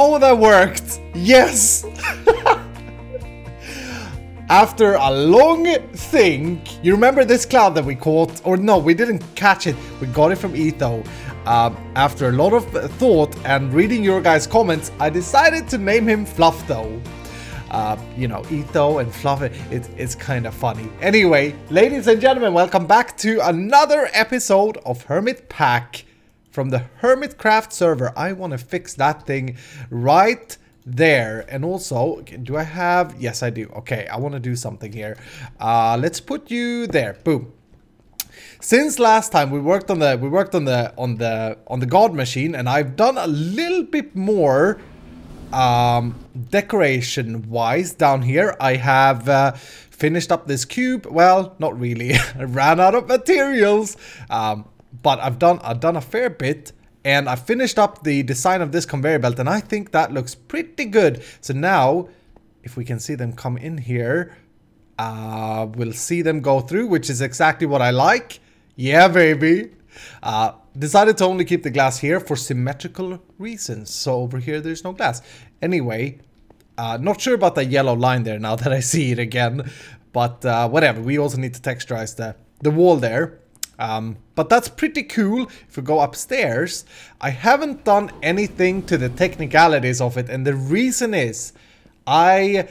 Oh, that worked! Yes! After a long think, you remember this cloud that we caught? Or no, we didn't catch it. We got it from Etho. After a lot of thought and reading your guys' comments, I decided to name him Fluffo. You know, Etho and Fluff, it's kind of funny. Anyway, ladies and gentlemen, welcome back to another episode of HermitPack from the HermitCraft server. I want to fix that thing right there. And also, do I have... Yes, I do. Okay, I want to do something here. Let's put you there. Boom. Since last time we worked on the god machine, and I've done a little bit more decoration wise down here. I have finished up this cube. Well, not really. I ran out of materials, but I've done a fair bit. And I finished up the design of this conveyor belt, and I think that looks pretty good. So now, if we can see them come in here, we'll see them go through, which is exactly what I like. Yeah, baby. Decided to only keep the glass here for symmetrical reasons. So over here, there's no glass. Anyway, not sure about the yellow line there now that I see it again. But whatever, we also need to texturize the wall there. But that's pretty cool. If we go upstairs, I haven't done anything to the technicalities of it, and the reason is I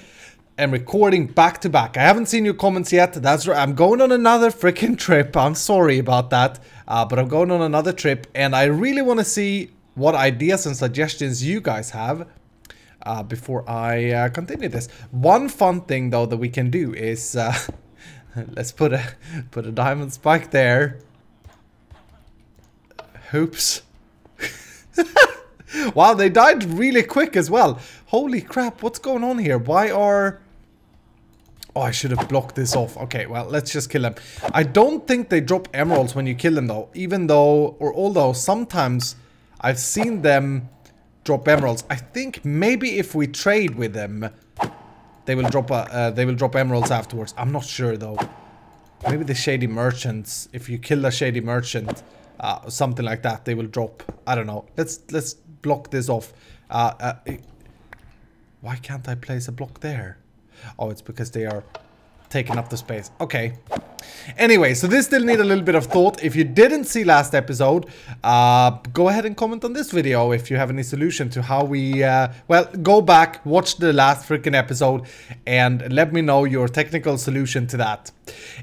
am recording back to back. I haven't seen your comments yet. That's right, I'm going on another freaking trip. I'm sorry about that, but I'm going on another trip, and I really want to see what ideas and suggestions you guys have before I continue this. One fun thing though that we can do is let's put a diamond spike there. Oops. Wow, they died really quick as well. Holy crap, what's going on here? Why are... Oh, I should have blocked this off. Okay, well, let's just kill them. I don't think they drop emeralds when you kill them though. Even though, or although sometimes I've seen them drop emeralds. I think maybe if we trade with them, they will drop emeralds afterwards. I'm not sure though. Maybe the shady merchants, if you kill a shady merchant, something like that, they will drop. I don't know. Let's block this off. Why can't I place a block there? Oh, it's because they are taking up the space. Okay. Anyway, so this still need a little bit of thought. If you didn't see last episode, go ahead and comment on this video if you have any solution to how we, well, go back, watch the last freaking episode, and let me know your technical solution to that.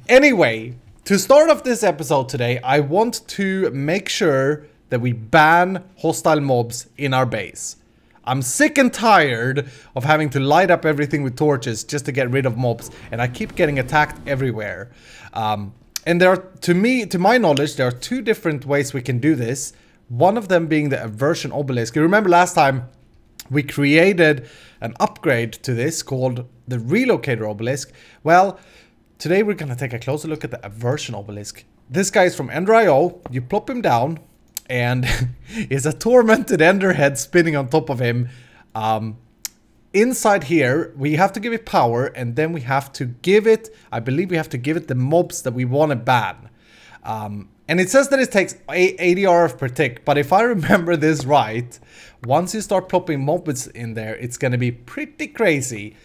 Anyway, to start off this episode today, I want to make sure that we ban hostile mobs in our base. I'm sick and tired of having to light up everything with torches just to get rid of mobs, and I keep getting attacked everywhere. And there are, to my knowledge, there are two different ways we can do this. One of them being the Aversion Obelisk. You remember last time we created an upgrade to this called the Relocated Obelisk. Well, today we're gonna take a closer look at the Aversion Obelisk. This guy is from Ender.io. You plop him down, and is a tormented ender head spinning on top of him. Inside here, we have to give it power, and then we have to give it, I believe we have to give it the mobs that we want to ban. And it says that it takes 80 RF per tick, but if I remember this right, once you start plopping mobs in there, it's going to be pretty crazy.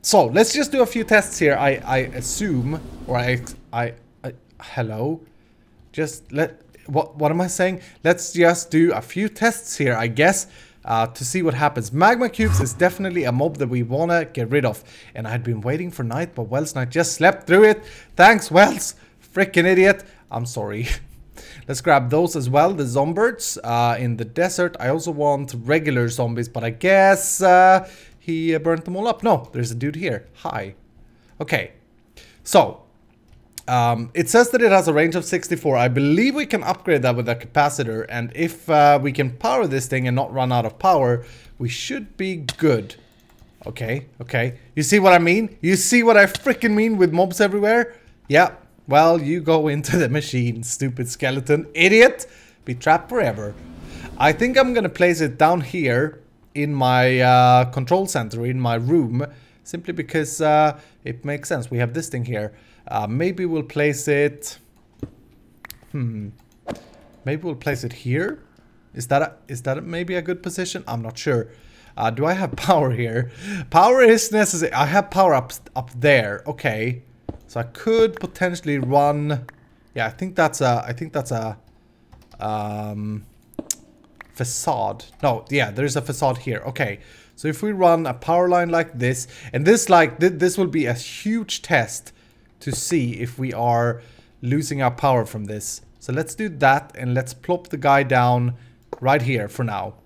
So let's just do a few tests here. I assume, or hello? Just let... What am I saying? Let's just do a few tests here, I guess, to see what happens. Magma cubes is definitely a mob that we want to get rid of. And I had been waiting for night, but Welsknight just slept through it. Thanks, Wells. Freaking idiot. I'm sorry. Let's grab those as well. The zombirds in the desert. I also want regular zombies, but I guess he burnt them all up. No, there's a dude here. Hi. Okay. So... it says that it has a range of 64. I believe we can upgrade that with a capacitor, and if we can power this thing and not run out of power, we should be good. Okay, okay. You see what I mean? You see what I freaking mean with mobs everywhere? Yeah, well, you go into the machine, stupid skeleton. Idiot! Be trapped forever. I think I'm gonna place it down here in my control center, in my room, simply because it makes sense. We have this thing here. Maybe we'll place it... Maybe we'll place it here Is that maybe a good position? I'm not sure. Do I have power here? Power is necessary. I have power up there. Okay. So I could potentially run. Yeah, I think that's a facade. No, yeah, there's a facade here. Okay. So if we run a power line like this, and this will be a huge test to see if we are losing our power from this. So let's do that, and let's plop the guy down right here for now.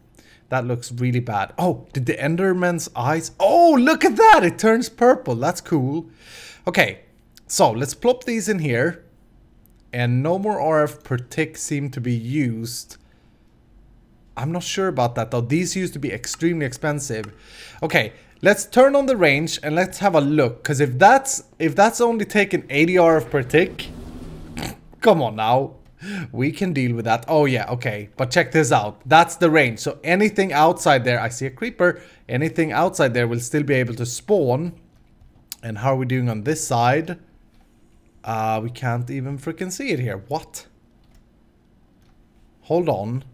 That looks really bad. Oh, did the Enderman's eyes? Oh, look at that! It turns purple. That's cool. Okay, so let's plop these in here. And no more RF per tick seem to be used. I'm not sure about that though. These used to be extremely expensive. Okay, let's turn on the range and let's have a look. Because if that's only taking 80 RF per tick, come on now. We can deal with that. Oh yeah, okay. But check this out. That's the range. So anything outside there, I see a creeper. Anything outside there will still be able to spawn. And how are we doing on this side? We can't even freaking see it here. What? Hold on.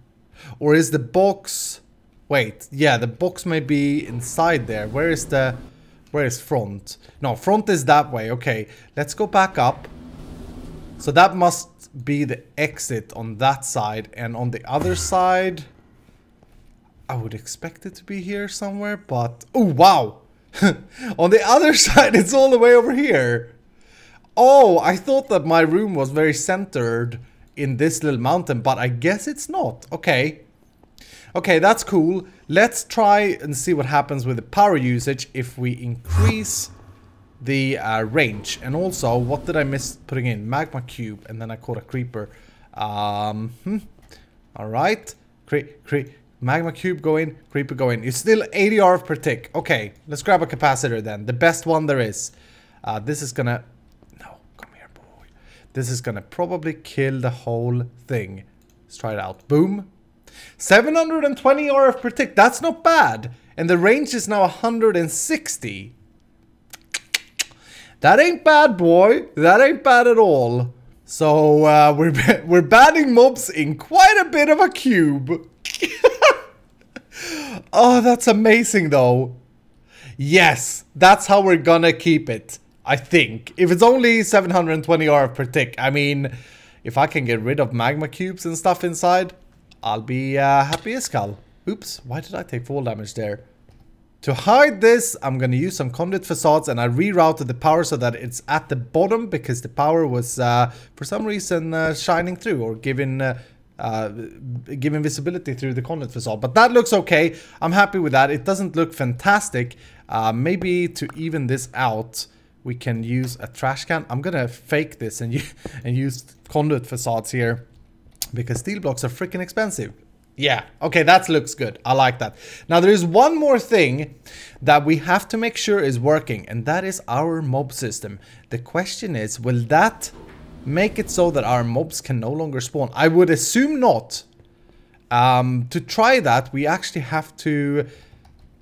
Or is the box... Wait, yeah, the box may be inside there. Where is front? No, front is that way. Okay, let's go back up. So that must be the exit on that side. And on the other side, I would expect it to be here somewhere, but... Oh, wow! On the other side, it's all the way over here. Oh, I thought that my room was very centered in this little mountain, but I guess it's not. Okay. Okay, that's cool. Let's try and see what happens with the power usage if we increase the range. And also, what did I miss putting in? Magma cube, and then I caught a creeper. Alright. Magma cube go in, creeper go in. It's still 80 RF per tick. Okay, let's grab a capacitor then. The best one there is. This is gonna... No, come here, boy. This is gonna probably kill the whole thing. Let's try it out. Boom. 720 RF per tick. That's not bad. And the range is now 160. That ain't bad, boy. That ain't bad at all. So we're banning mobs in quite a bit of a cube. Oh, that's amazing though. Yes, that's how we're gonna keep it. I think. If it's only 720 RF per tick. I mean, if I can get rid of magma cubes and stuff inside, I'll be happy as hell. Oops, why did I take fall damage there? To hide this, I'm going to use some conduit facades, and I rerouted the power so that it's at the bottom because the power was, for some reason, shining through or giving visibility through the conduit facade. But that looks okay. I'm happy with that. It doesn't look fantastic. Maybe to even this out, we can use a trash can. I'm going to fake this and use conduit facades here because steel blocks are freaking expensive. Yeah, okay, that looks good. I like that. Now, there is one more thing that we have to make sure is working, and that is our mob system. The question is, will that make it so that our mobs can no longer spawn? I would assume not. To try that, we actually have to...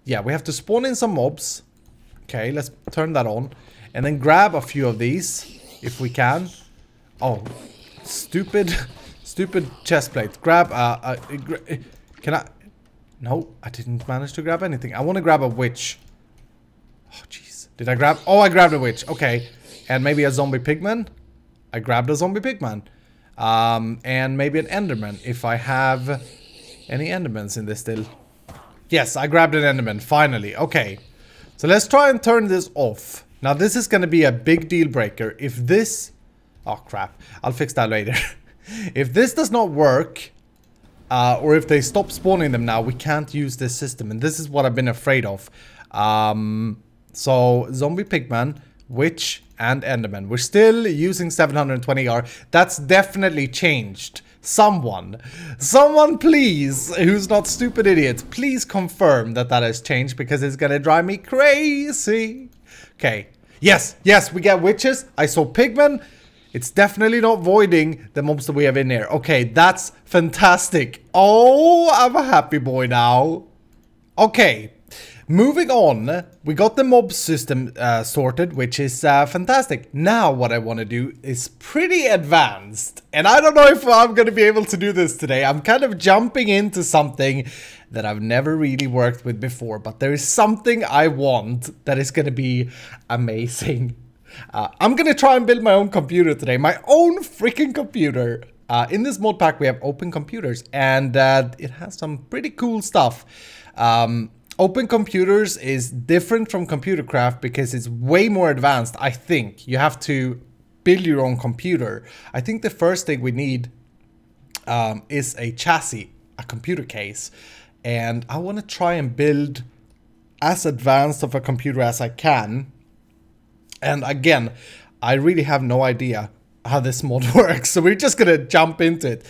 Yeah, we have to spawn in some mobs. Okay, let's turn that on. And then grab a few of these, if we can. Oh, stupid chest plate. Grab can I? No, I didn't manage to grab anything. I want to grab a witch. Oh, jeez. Did I grab? Oh, I grabbed a witch. Okay. And maybe a zombie pigman. I grabbed a zombie pigman. And maybe an enderman. If I have any endermans in this still. Yes, I grabbed an enderman. Finally. Okay. So let's try and turn this off. Now, this is going to be a big deal breaker. If this... Oh, crap. I'll fix that later. If this does not work, or if they stop spawning them now, we can't use this system. And this is what I've been afraid of. So, zombie pigman, witch, and enderman. We're still using 720R. That's definitely changed. Someone please, who's not stupid idiot, please confirm that that has changed because it's gonna drive me crazy. Okay. Yes, we get witches. I saw pigmen. It's definitely not voiding the mobs that we have in here. Okay, that's fantastic. Oh, I'm a happy boy now. Okay. moving on, we got the mob system sorted, which is fantastic. Now what I want to do is pretty advanced. And I don't know if I'm going to be able to do this today. I'm kind of jumping into something that I've never really worked with before. But there is something I want that is going to be amazing. I'm going to try and build my own computer today. My own freaking computer. In this mod pack we have open computers. And it has some pretty cool stuff. Open computers is different from ComputerCraft because it's way more advanced, I think. You have to build your own computer. I think the first thing we need is a chassis, a computer case. And I want to try and build as advanced of a computer as I can. And again, I really have no idea how this mod works, so we're just gonna jump into it.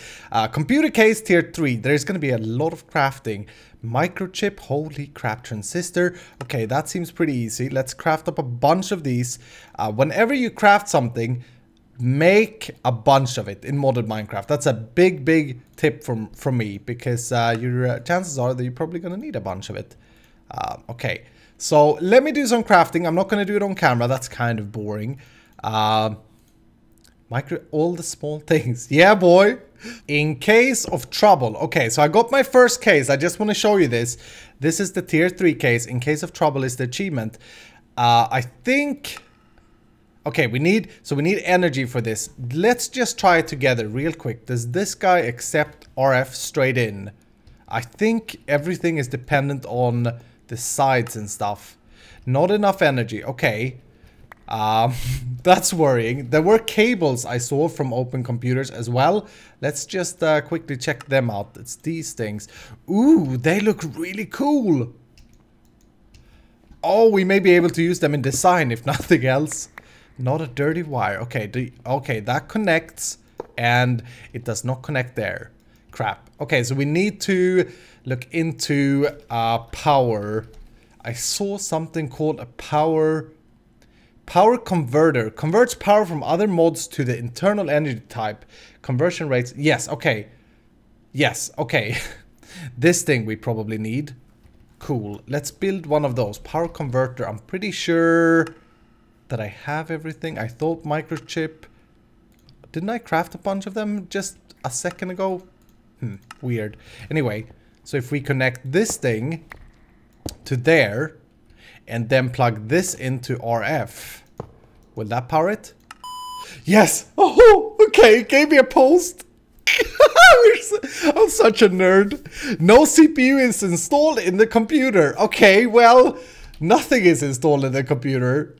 Computer case tier 3, there's gonna be a lot of crafting. Microchip, holy crap, transistor. Okay, that seems pretty easy. Let's craft up a bunch of these. Whenever you craft something, make a bunch of it in modded Minecraft. That's a big tip from me, because your chances are that you're probably gonna need a bunch of it. Okay, so let me do some crafting. I'm not gonna do it on camera, that's kind of boring. All the small things. Yeah, boy. In case of trouble. Okay, so I got my first case. I just want to show you this. This is the tier 3 case. In case of trouble is the achievement. I think... Okay, we need energy for this. Let's just try it together real quick. Does this guy accept RF straight in? I think everything is dependent on the sides and stuff. Not enough energy. Okay. That's worrying. There were cables I saw from open computers as well. Let's just quickly check them out. It's these things. Ooh, they look really cool. Oh, we may be able to use them in design if nothing else. Not a dirty wire. Okay, okay, that connects and it does not connect there. Crap. Okay, so we need to look into power. I saw something called a power converter. Converts power from other mods to the internal energy type. Conversion rates. Yes, okay. Yes, okay. This thing we probably need. Cool. Let's build one of those. Power converter. I'm pretty sure that I have everything. I thought microchip. Didn't I craft a bunch of them just a second ago? Weird. Anyway, so if we connect this thing to there, and then plug this into RF. Will that power it? Yes! Oh, okay, it gave me a post. I'm such a nerd. No CPU is installed in the computer. Okay, well, nothing is installed in the computer.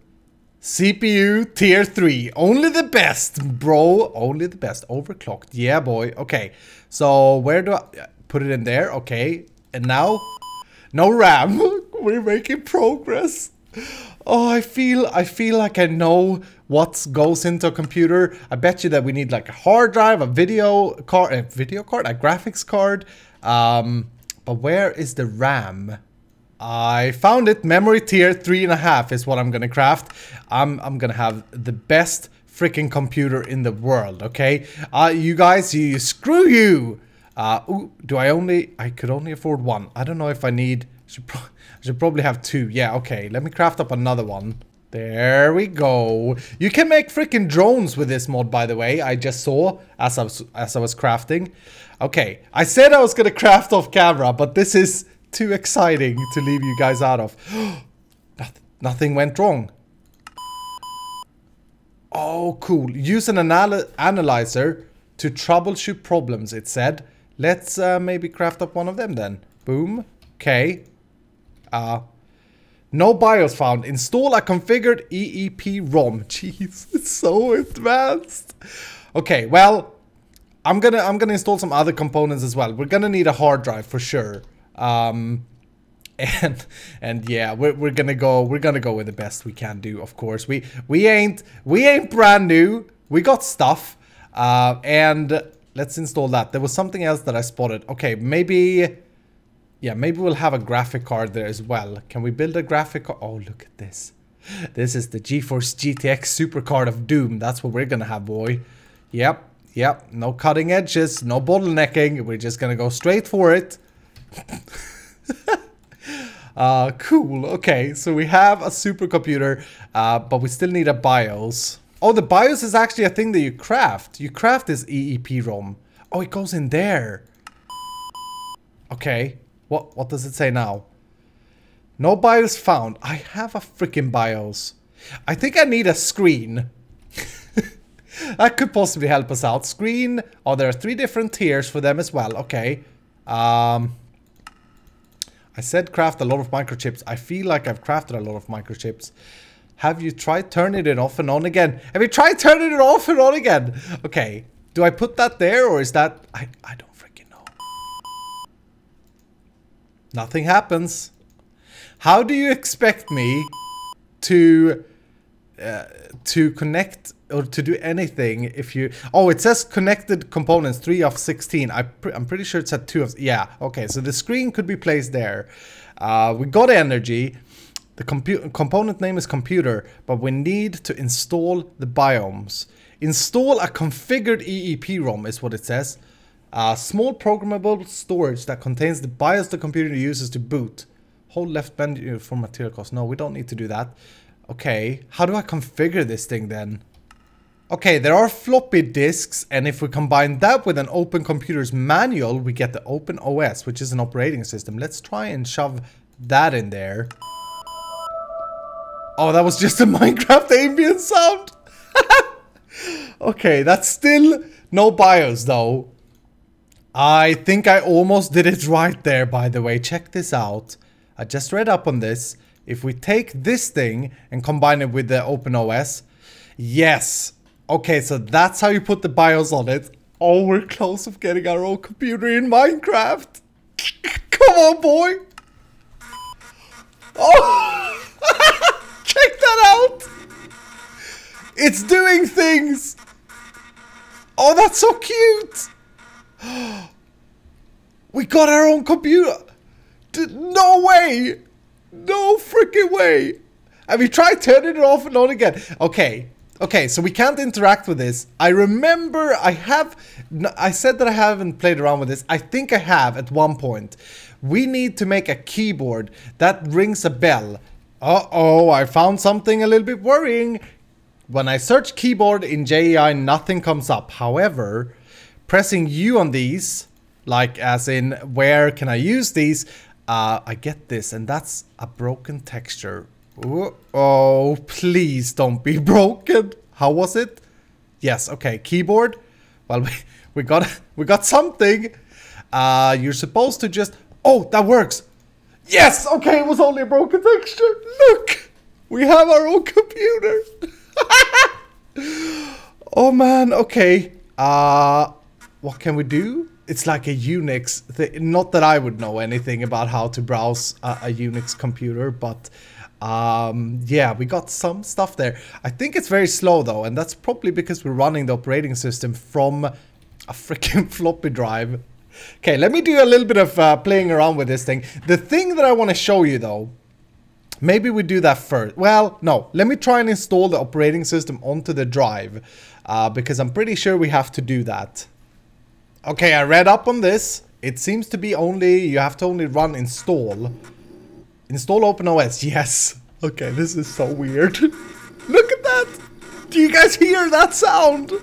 CPU tier 3. Only the best, bro. Only the best. Overclocked. Yeah, boy. Okay, so where do I put it in there? Okay, and now? No RAM. We're making progress. Oh, I feel like I know what goes into a computer. I bet you that we need like a hard drive, a video card, a graphics card. But where is the RAM? I found it. Memory tier 3.5 is what I'm gonna craft. I'm gonna have the best freaking computer in the world. Okay, you guys, screw you. Ooh, I could only afford one. I don't know if I need. I should probably have 2. Yeah, okay. Let me craft up another one. There we go. You can make freaking drones with this mod, by the way. I just saw as I was crafting. Okay, I said I was gonna craft off camera, but this is too exciting to leave you guys out of. Nothing went wrong. Oh, cool. Use an analyzer to troubleshoot problems, it said. Let's maybe craft up one of them then. Boom. Okay. No BIOS found. Install a configured EEPROM. Jeez, it's so advanced. Okay, well, I'm gonna install some other components as well. We're gonna need a hard drive for sure. And yeah, we're gonna go with the best we can do. Of course, we ain't brand new. We got stuff. And let's install that. There was something else that I spotted. Okay, maybe. Yeah, maybe we'll have a graphic card there as well. Can we build a graphic card? Oh, look at this. This is the GeForce GTX supercard of doom. That's what we're gonna have, boy. Yep. No cutting edges, no bottlenecking. We're just gonna go straight for it. Cool. Okay, so we have a supercomputer, but we still need a BIOS. Oh, the BIOS is actually a thing that you craft. You craft this EEPROM. Oh, it goes in there. Okay. What does it say now? No BIOS found. I have a freaking BIOS. I think I need a screen. That could possibly help us out. Screen. Oh, there are 3 different tiers for them as well. Okay. I said craft a lot of microchips. I feel like I've crafted a lot of microchips. Have you tried turning it off and on again? Have you tried turning it off and on again? Okay. Do I put that there or is that... I don't freaking know. Nothing happens. How do you expect me to connect or to do anything if you... Oh, it says connected components 3 of 16. I'm pretty sure it said 2 of... Yeah, okay, so the screen could be placed there. We got energy. The component name is computer, but we need to install the biomes. Install a configured EEPROM is what it says. Small programmable storage that contains the BIOS the computer uses to boot. Hold left menu for material cost. No, we don't need to do that. Okay, how do I configure this thing then? Okay, there are floppy disks, and if we combine that with an Open Computers manual, we get the Open OS, which is an operating system. Let's try and shove that in there. Oh, that was just a Minecraft ambient sound. Okay, that's still no BIOS though. I think I almost did it right there, by the way. Check this out. I just read up on this. If we take this thing and combine it with the OpenOS, yes. Okay, so that's how you put the BIOS on it. Oh, we're close of getting our own computer in Minecraft. Come on, boy. Oh, check that out. It's doing things. Oh, that's so cute. We got our own computer. No way. No freaking way. Have you tried turning it off and on again? Okay. Okay, so we can't interact with this. I remember I said that I haven't played around with this. I think I have at one point. We need to make a keyboard that rings a bell. Uh-oh, I found something a little bit worrying. When I search keyboard in JEI, nothing comes up. However, pressing U on these, like as in where can I use these, I get this, and that's a broken texture. Oh, please don't be broken. How was it? Yes, okay, keyboard. Well, we got something. You're supposed to just... Oh, that works. Yes, okay, it was only a broken texture. Look, we have our own computer. Oh man, okay. What can we do? It's like a Unix thing. Not that I would know anything about how to browse a Unix computer, but yeah, we got some stuff there. I think it's very slow though, and that's probably because we're running the operating system from a freaking floppy drive. Okay, let me do a little bit of playing around with this thing. The thing that I want to show you though, maybe we do that first. Well, no, let me try and install the operating system onto the drive, because I'm pretty sure we have to do that. Okay, I read up on this. It seems to be you have to only run install. Install OpenOS, yes. Okay, this is so weird. Look at that. Do you guys hear that sound?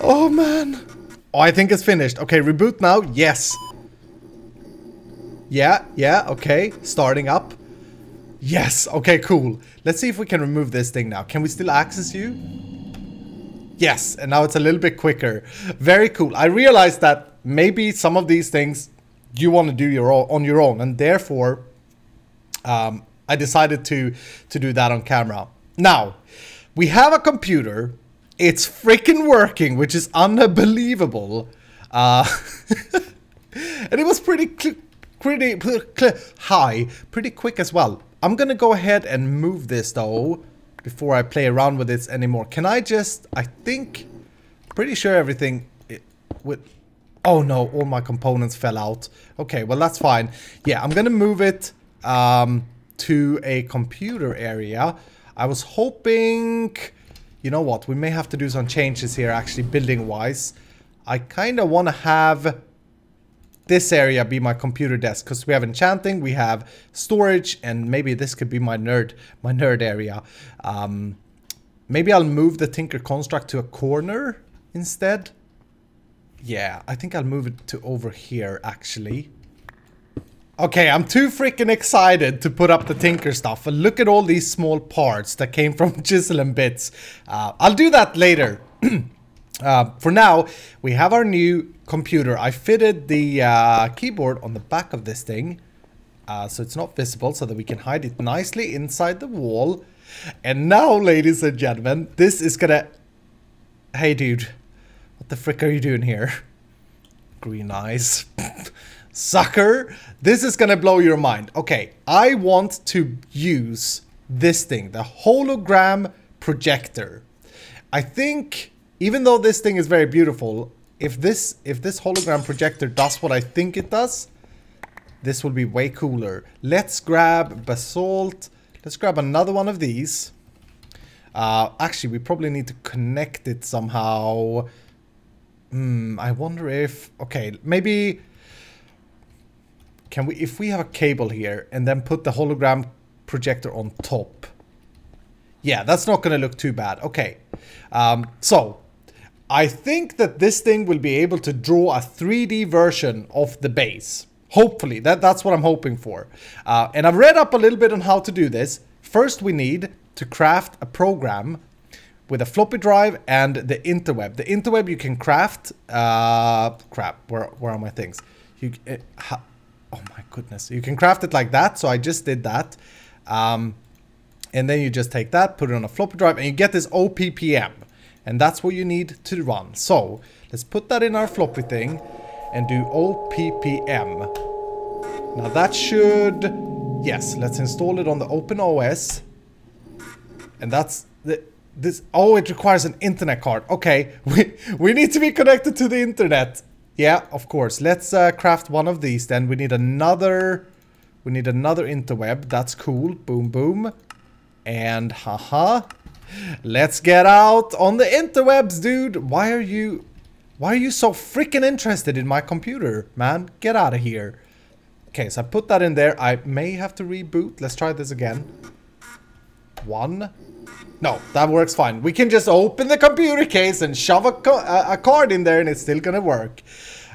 Oh man. Oh, I think it's finished. Okay, reboot now. Yes. Yeah, okay. Starting up. Yes, okay, cool. Let's see if we can remove this thing now. Can we still access you? Yes, and now it's a little bit quicker. Very cool. I realized that maybe some of these things you want to do on your own, and therefore I decided to do that on camera. Now, we have a computer. It's freaking working, which is unbelievable. And it was pretty quick as well. I'm gonna go ahead and move this though before I play around with this anymore. Can I just... I think... Pretty sure everything... Oh no, all my components fell out. Okay, well that's fine. Yeah, I'm gonna move it to a computer area. I was hoping... You know what, we may have to do some changes here actually building wise. I kind of want to have this area be my computer desk, because we have enchanting, we have storage, and maybe this could be my nerd area. Maybe I'll move the Tinker Construct to a corner instead. Yeah, I think I'll move it to over here, actually. Okay, I'm too freaking excited to put up the Tinker stuff. And look at all these small parts that came from Chisel and Bits. I'll do that later. For now, we have our new computer. I fitted the keyboard on the back of this thing. So it's not visible, so that we can hide it nicely inside the wall. And now, ladies and gentlemen, this is gonna... Hey, dude. What the frick are you doing here? Green eyes. Sucker. This is gonna blow your mind. Okay, I want to use this thing, the hologram projector. I think, even though this thing is very beautiful, if this hologram projector does what I think it does, this will be way cooler. Let's grab basalt. Let's grab another one of these. Actually, we probably need to connect it somehow. I wonder if... Okay, maybe... Can we... If we have a cable here and then put the hologram projector on top. Yeah, that's not going to look too bad. Okay. So, I think that this thing will be able to draw a 3D version of the base. Hopefully. That's what I'm hoping for. And I've read up a little bit on how to do this. First, we need to craft a program with a floppy drive and the interweb. The interweb you can craft... crap, where are my things? Oh my goodness. You can craft it like that, so I just did that. And then you just take that, put it on a floppy drive, and you get this OPPM. And that's what you need to run. So, let's put that in our floppy thing and do OPPM. Now that should... Yes, let's install it on the OpenOS. And that's... Oh, it requires an internet card. Okay, we need to be connected to the internet. Yeah, of course. Let's craft one of these then. We need another interweb. That's cool. Boom, boom. And haha. Let's get out on the interwebs, dude. Why are you so freaking interested in my computer, man? Get out of here. Okay, so I put that in there. I may have to reboot. Let's try this again. One. No, that works fine. We can just open the computer case and shove a card in there and it's still gonna work.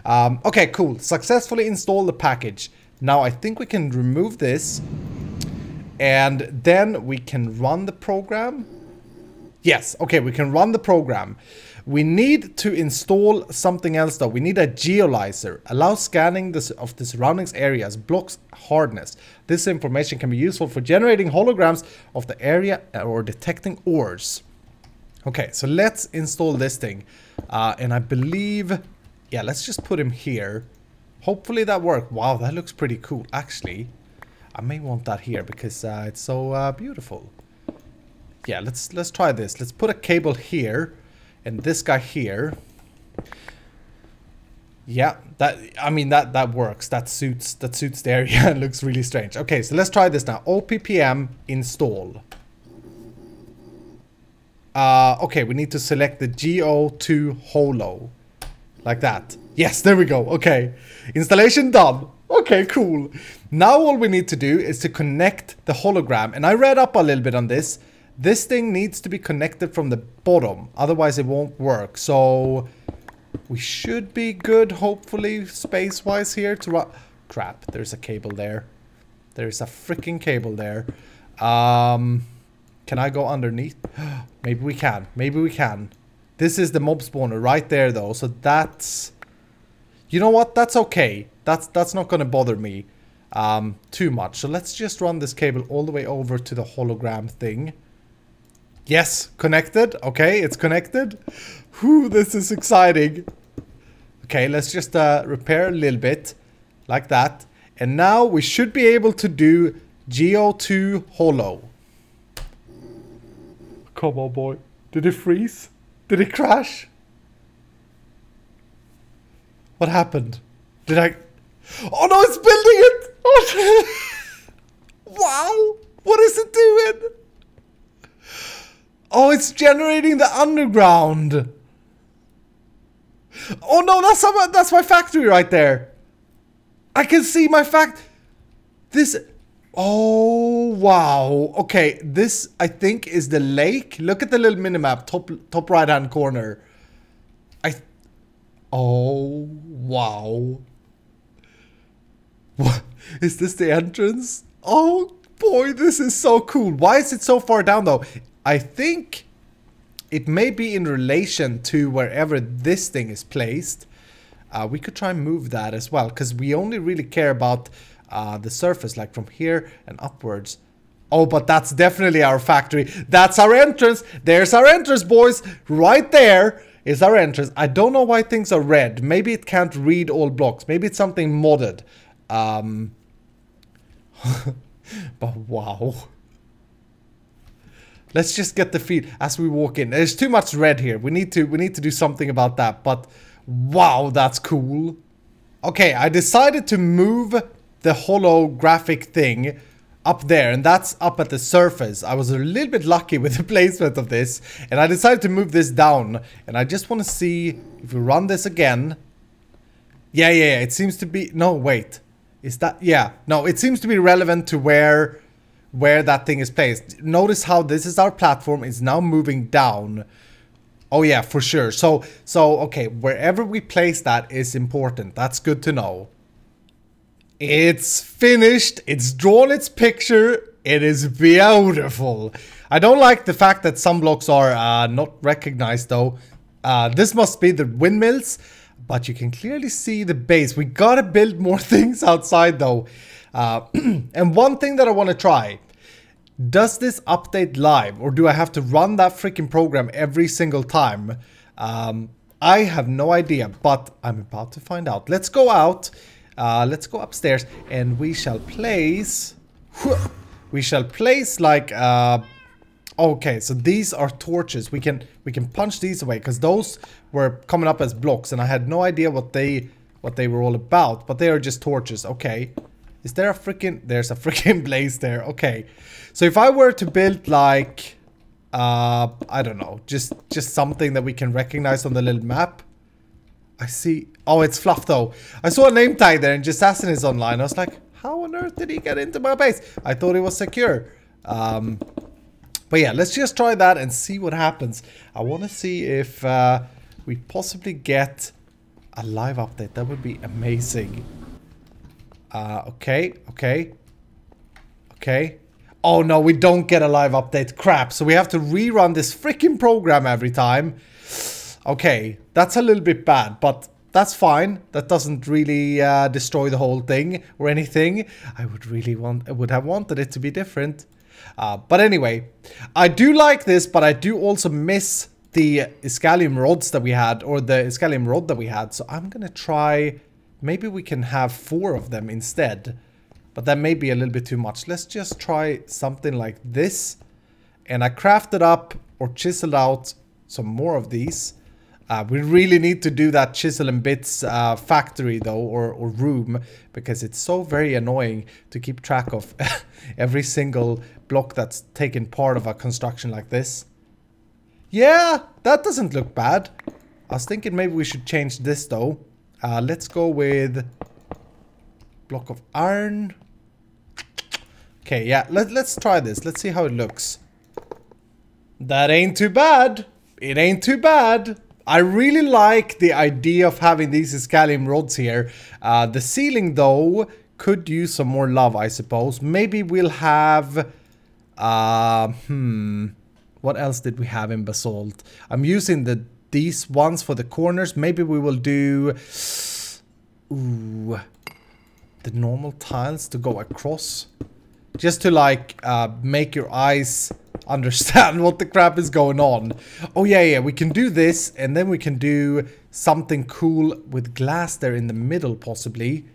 Okay, cool. Successfully install the package. Now I think we can remove this. And then we can run the program. Yes, okay, we can run the program. We need to install something else though. We need a geolyzer. Allow scanning of the surroundings areas. Blocks hardness. This information can be useful for generating holograms of the area or detecting ores. Okay, so let's install this thing. And I believe... Yeah, let's just put him here. Hopefully that worked. Wow, that looks pretty cool. Actually, I may want that here because it's so beautiful. Yeah, let's try this. Let's put a cable here. And this guy here. Yeah, that works. That suits the area. It looks really strange. Okay, so let's try this now. OPPM install. Okay, we need to select the GO2 holo. Like that. Yes, there we go. Okay. Installation done. Okay, cool. Now all we need to do is to connect the hologram. And I read up a little bit on this. This thing needs to be connected from the bottom, otherwise it won't work. So we should be good, hopefully, space-wise here to run. Crap, there's a cable there. There's a freaking cable there. Can I go underneath? Maybe we can. Maybe we can. This is the mob spawner right there, though. So that's... You know what? That's okay. That's not gonna bother me too much. So let's just run this cable all the way over to the hologram thing. Yes, connected. Okay, it's connected. Whew, this is exciting. Okay, let's just repair a little bit. Like that. And now we should be able to do GO2 holo. Come on, boy. Did it freeze? Did it crash? What happened? Did I... Oh no, it's building it! Oh, wow! What is it doing? Oh, it's generating the underground. Oh no, that's my factory right there. I can see my fact. This... Oh, wow. Okay, this, I think, is the lake. Look at the little minimap, top right-hand corner. Oh, wow. What? Is this the entrance? Oh, boy, this is so cool. Why is it so far down, though? I think it may be in relation to wherever this thing is placed. We could try and move that as well, because we only really care about the surface, like from here and upwards. Oh, but that's definitely our factory. That's our entrance. There's our entrance, boys. Right there is our entrance. I don't know why things are red. Maybe it can't read all blocks. Maybe it's something modded. But wow. Let's just get the feel as we walk in. There's too much red here. We need to do something about that. But wow, that's cool. Okay, I decided to move the holographic thing up there, and that's up at the surface. I was a little bit lucky with the placement of this, and I decided to move this down, and I just want to see if we run this again. Yeah, it seems to be... No, wait. Is that... Yeah, no, it seems to be relevant to where that thing is placed. Notice how this is our platform. It's now moving down. Oh yeah, for sure. So okay, wherever we place that is important. That's good to know. It's finished. It's drawn its picture. It is beautiful. I don't like the fact that some blocks are not recognized though. This must be the windmills, but you can clearly see the base. We gotta build more things outside though. And one thing that I want to try. Does this update live, or do I have to run that freaking program every single time? I have no idea, but I'm about to find out. Let's go out. Let's go upstairs, and we shall place... We shall place like... Okay, so these are torches. We can punch these away, because those were coming up as blocks, and I had no idea what they were all about. But they are just torches. Okay. Is there a freaking... There's a freaking blaze there. Okay. So if I were to build like... I don't know. Just something that we can recognize on the little map. I see... Oh, it's fluff though. I saw a name tag there and Assassin is online. I was like, how on earth did he get into my base? I thought it was secure. But yeah, let's just try that and see what happens. I want to see if we possibly get a live update. That would be amazing. Okay. Oh no, we don't get a live update. Crap. So we have to rerun this freaking program every time. Okay, that's a little bit bad, but that's fine. That doesn't really destroy the whole thing or anything. I would have wanted it to be different. But anyway, I do like this, but I do also miss the Iscalium rods that we had, or the Iscalium rod that we had. So I'm gonna try, maybe we can have 4 of them instead. But that may be a little bit too much. Let's just try something like this. And I crafted up or chiseled out some more of these. We really need to do that chisel and bits factory though, or room, because it's so very annoying to keep track of every single block that's taken part of a construction like this. Yeah, that doesn't look bad. I was thinking maybe we should change this though. Let's go with block of iron. Okay, yeah, let's try this. Let's see how it looks. That ain't too bad. It ain't too bad. I really like the idea of having these Iscalium rods here. The ceiling, though, could use some more love, I suppose. Maybe we'll have... What else did we have in basalt? I'm using these ones for the corners. Maybe we will do... Ooh... The normal tiles to go across. Just to, like, make your eyes... understand what the crap is going on. Oh yeah, we can do this, and then we can do something cool with glass there in the middle, possibly.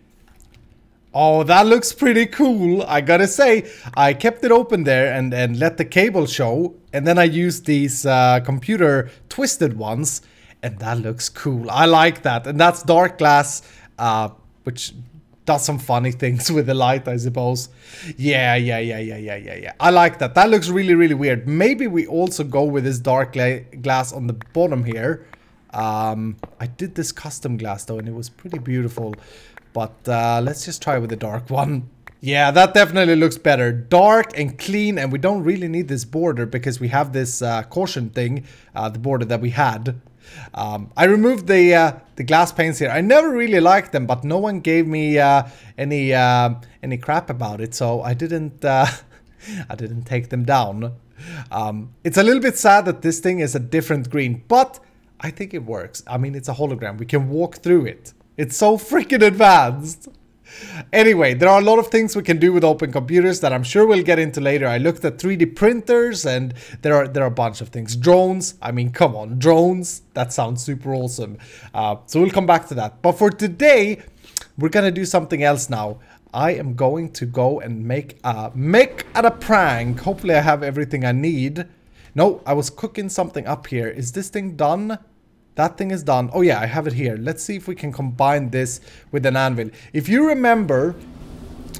Oh, that looks pretty cool. I gotta say, I kept it open there and let the cable show, and then I used these computer twisted ones, and that looks cool. I like that, and that's dark glass, which does some funny things with the light, I suppose. Yeah. I like that. That looks really, really weird. Maybe we also go with this dark glass on the bottom here. I did this custom glass though, and it was pretty beautiful. But let's just try with the dark one. Yeah, that definitely looks better. Dark and clean, and we don't really need this border because we have this caution thing, the border that we had. I removed the glass panes here. I never really liked them, but no one gave me any crap about it, so I didn't I didn't take them down. It's a little bit sad that this thing is a different green, but I think it works. I mean, it's a hologram. We can walk through it. It's so freaking advanced. Anyway, there are a lot of things we can do with open computers that I'm sure we'll get into later. I looked at 3D printers, and there are a bunch of things. Drones, I mean, come on, drones, that sounds super awesome. So we'll come back to that. But for today, we're gonna do something else now. I am going to go and make a prank. Hopefully I have everything I need. No, I was cooking something up here. Is this thing done? That thing is done. Oh yeah, I have it here. Let's see if we can combine this with an anvil. If you remember,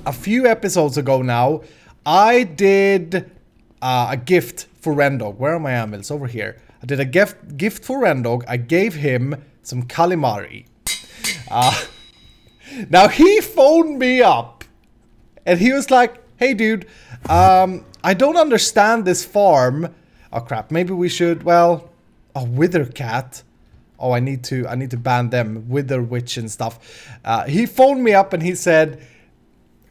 a few episodes ago now, I did a gift for Rendog. Where are my anvils? Over here. I did a gift for Rendog. I gave him some calamari. Now he phoned me up, and he was like, "Hey dude, I don't understand this farm." Oh crap, maybe we should, well, a wither cat. Oh, I need to ban them, wither witch and stuff. He phoned me up and he said,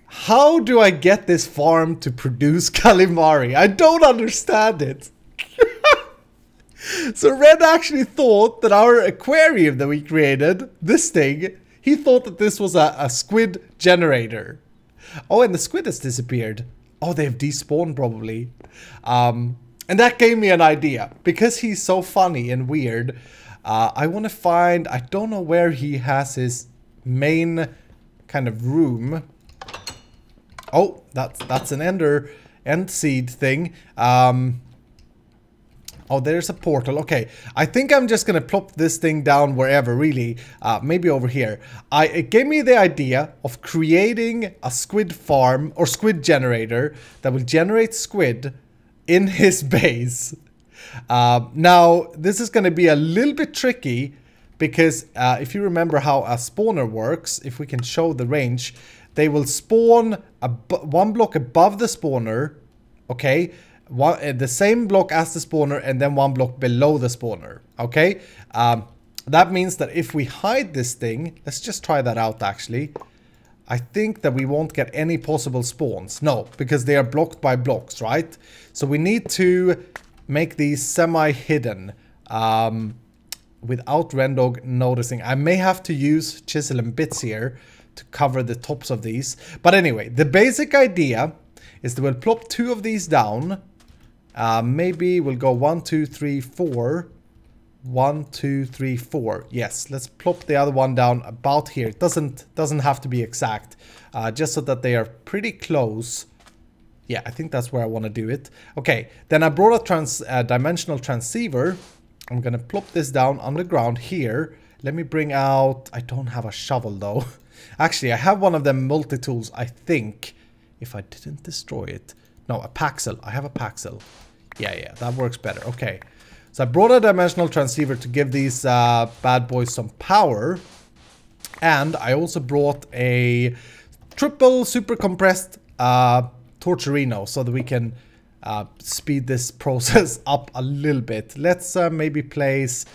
"How do I get this farm to produce calamari? I don't understand it." So Red actually thought that our aquarium that we created, this thing, he thought that this was a squid generator. Oh, and the squid has disappeared. Oh, they've despawned probably. And that gave me an idea. Because he's so funny and weird, I want to find, I don't know where he has his main kind of room. Oh, that's an end seed thing. Oh, there's a portal. Okay, I think I'm just gonna plop this thing down wherever, really. Maybe over here. It gave me the idea of creating a squid farm or squid generator that will generate squid in his base. Now, this is gonna be a little bit tricky because if you remember how a spawner works, if we can show the range, they will spawn one block above the spawner, okay? The same block as the spawner and then one block below the spawner, okay? That means that if we hide this thing, let's just try that out actually. I think that we won't get any possible spawns. No, because they are blocked by blocks, right? So we need to make these semi-hidden without Rendog noticing. I may have to use chisel and bits here to cover the tops of these. But anyway, the basic idea is that we'll plop 2 of these down. Maybe we'll go 1, 2, 3, 4. 1, 2, 3, 4. Yes, let's plop the other one down about here. It doesn't have to be exact, just so that they are pretty close. Yeah, I think that's where I want to do it. Okay, then I brought a Transdimensional Transceiver. I'm gonna plop this down on the ground here. Let me bring out, I don't have a shovel though. Actually, I have one of them multi-tools, I think, if I didn't destroy it. No, a Paxel. I have a Paxel. Yeah, that works better. Okay. So I brought a Dimensional Transceiver to give these bad boys some power. And I also brought a triple super compressed Torturino so that we can speed this process up a little bit. Let's maybe place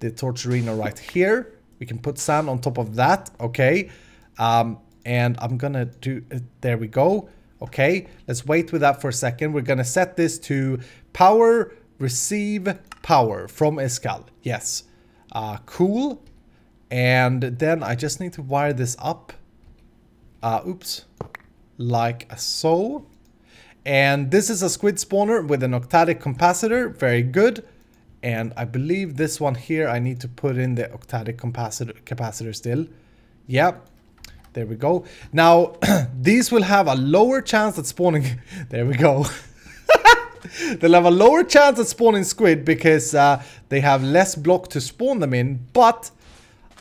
the Torturino right here. We can put sand on top of that. Okay. And I'm gonna do it. There we go. Okay, let's wait with that for a second. We're gonna set this to power, receive power from Escal. Yes. Cool. And then I just need to wire this up. Oops. Like so. And this is a squid spawner with an octadic capacitor. Very good. And I believe this one here, I need to put in the octadic capacitor still. Yep. There we go. Now, these will have a lower chance at spawning. There we go. They'll have a lower chance at spawning squid because they have less block to spawn them in. But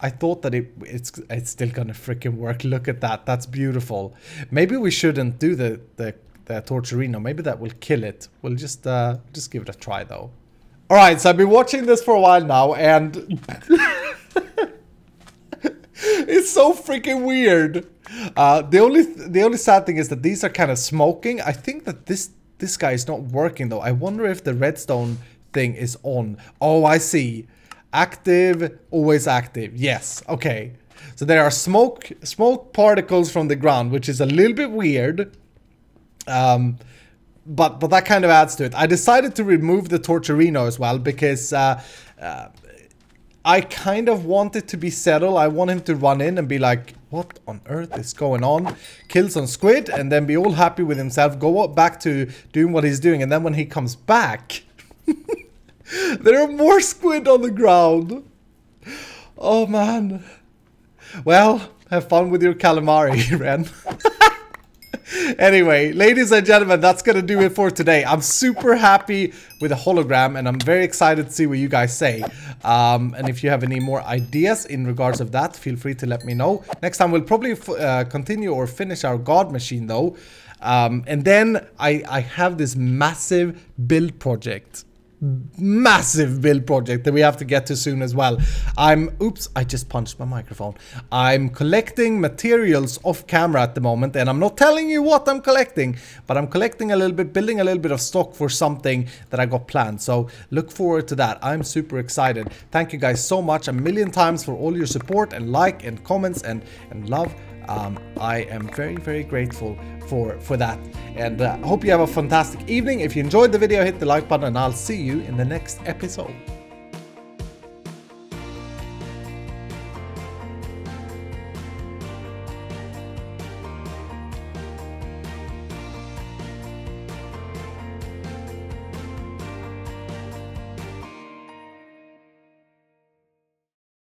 I thought that it's still gonna freaking work. Look at that. That's beautiful. Maybe we shouldn't do the Torturino. Maybe that will kill it. We'll just give it a try though. All right, so I've been watching this for a while now, and it's so freaking weird. The only sad thing is that these are kind of smoking. I think that this guy is not working though. I wonder if the redstone thing is on. Oh, I see. Active, always active. Yes. Okay. So there are smoke particles from the ground, which is a little bit weird. But that kind of adds to it. I decided to remove the Torturino as well because I kind of want it to be settled. I want him to run in and be like, what on earth is going on? Kill some squid and then be all happy with himself. Go back to doing what he's doing. And then when he comes back, there are more squid on the ground. Oh, man. Well, have fun with your calamari, Ren. Anyway, ladies and gentlemen, that's gonna do it for today. I'm super happy with the hologram and I'm very excited to see what you guys say. And if you have any more ideas in regards of that, feel free to let me know. Next time we'll probably continue or finish our god machine though. And then I have this massive build project. Massive build project that we have to get to soon as well. Oops, I just punched my microphone. I'm collecting materials off camera at the moment, and I'm not telling you what I'm collecting, but I'm collecting a little bit, building a little bit of stock for something that I got planned. So look forward to that. I'm super excited. Thank you guys so much a million times for all your support and like and comments and love. I am very, very grateful for that, and I hope you have a fantastic evening. If you enjoyed the video, hit the like button and I'll see you in the next episode.